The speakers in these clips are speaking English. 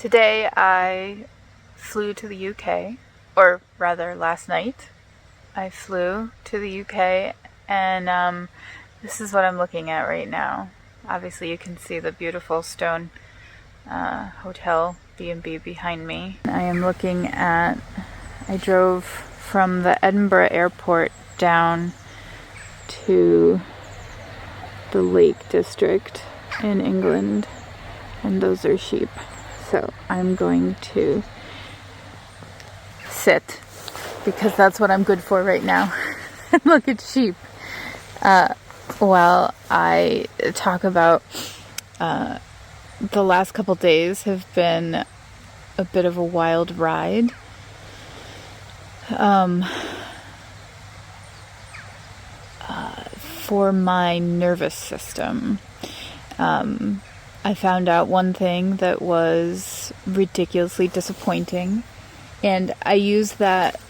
Today I flew to the UK, or rather last night I flew to the UK, and this is what I'm looking at right now. Obviously you can see the beautiful stone hotel B&B behind me. I drove from the Edinburgh airport down to the Lake District in England, and those are sheep. So I'm going to sit because that's what I'm good for right now. Look at sheep. While I talk about the last couple days have been a bit of a wild ride. For my nervous system. I found out one thing that was ridiculously disappointing, and I use that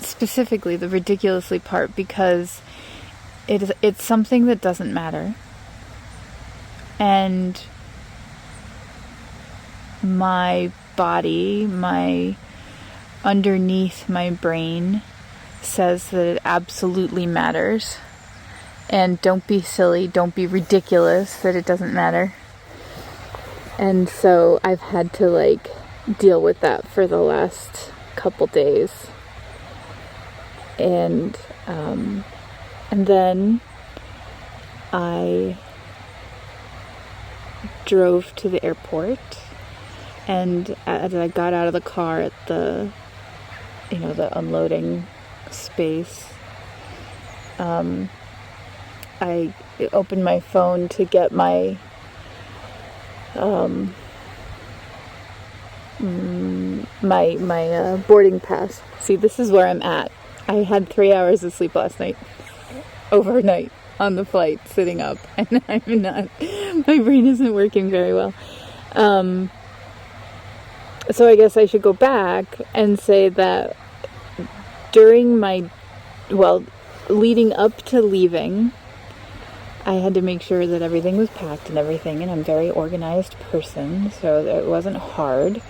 specifically, the ridiculously part, because it's something that doesn't matter, and my body, underneath my brain says that it absolutely matters. And don't be silly, don't be ridiculous that it doesn't matter. And so I've had to deal with that for the last couple days. And then I drove to the airport, and as I got out of the car at the unloading space, I opened my phone to get my my boarding pass. See, this is where I'm at. I had 3 hours of sleep last night, overnight, on the flight, sitting up, and my brain isn't working very well. So I guess I should go back and say that leading up to leaving, I had to make sure that everything was packed and everything, and I'm a very organized person, so it wasn't hard.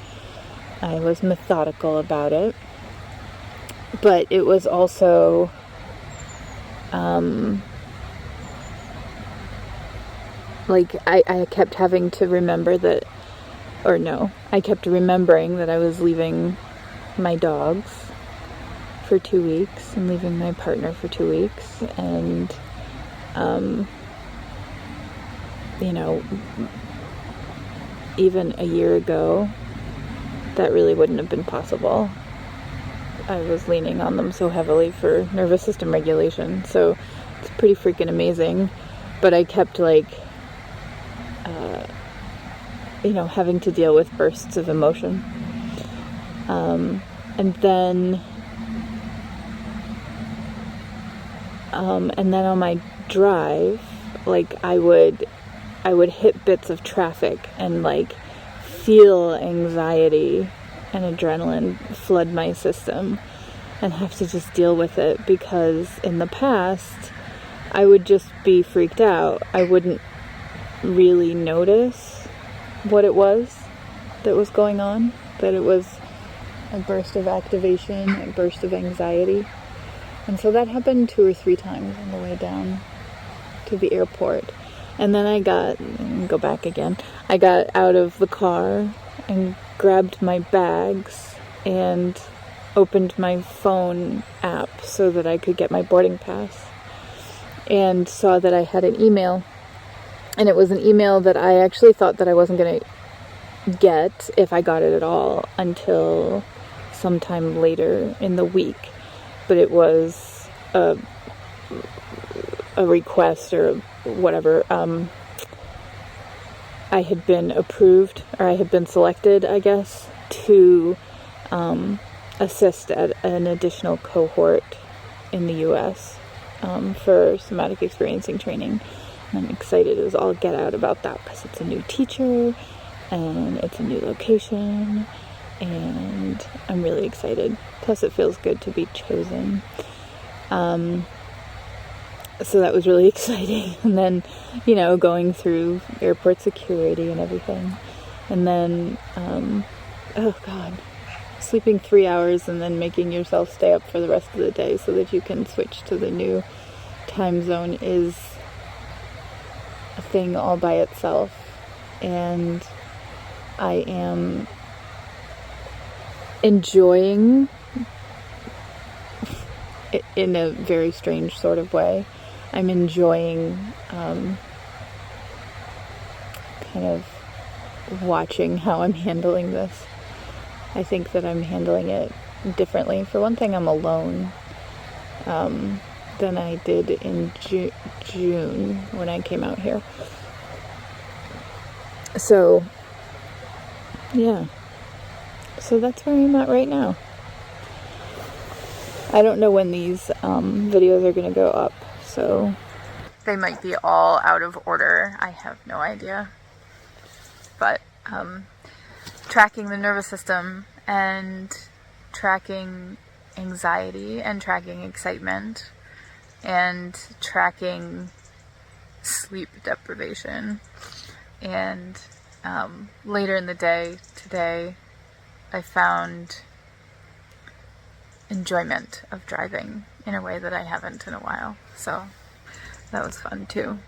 I was methodical about it, but it was also I kept having to remember that, I kept remembering that I was leaving my dogs for 2 weeks and leaving my partner for 2 weeks, and even a year ago, that really wouldn't have been possible. I was leaning on them so heavily for nervous system regulation, so it's pretty freaking amazing. But I kept having to deal with bursts of emotion. And then on my drive, I would hit bits of traffic and feel anxiety and adrenaline flood my system and have to just deal with it, because in the past I would just be freaked out. I wouldn't really notice what it was that was going on, that it was a burst of activation, a burst of anxiety. And so that happened 2 or 3 times on the way down to the airport. And then I got out of the car and grabbed my bags and opened my phone app so that I could get my boarding pass, and saw that I had an email. And it was an email that I actually thought that I wasn't going to get, if I got it at all, until sometime later in the week. But it was a request or whatever. I had been approved, or I had been selected, I guess, to assist at an additional cohort in the US for somatic experiencing training. And I'm excited as all get out about that, because it's a new teacher and it's a new location, and I'm really excited. Plus it feels good to be chosen. So that was really exciting. And then, going through airport security and everything. And then, oh God, sleeping 3 hours and then making yourself stay up for the rest of the day so that you can switch to the new time zone is a thing all by itself. And I am enjoying it in a very strange sort of way. I'm enjoying kind of watching how I'm handling this. I think that I'm handling it differently. For one thing, I'm alone than I did in June when I came out here. So, yeah. So that's where I'm at right now. I don't know when these videos are going to go up, so they might be all out of order. I have no idea. But tracking the nervous system and tracking anxiety and tracking excitement and tracking sleep deprivation. And later in the day today, I found enjoyment of driving in a way that I haven't in a while. So that was fun too.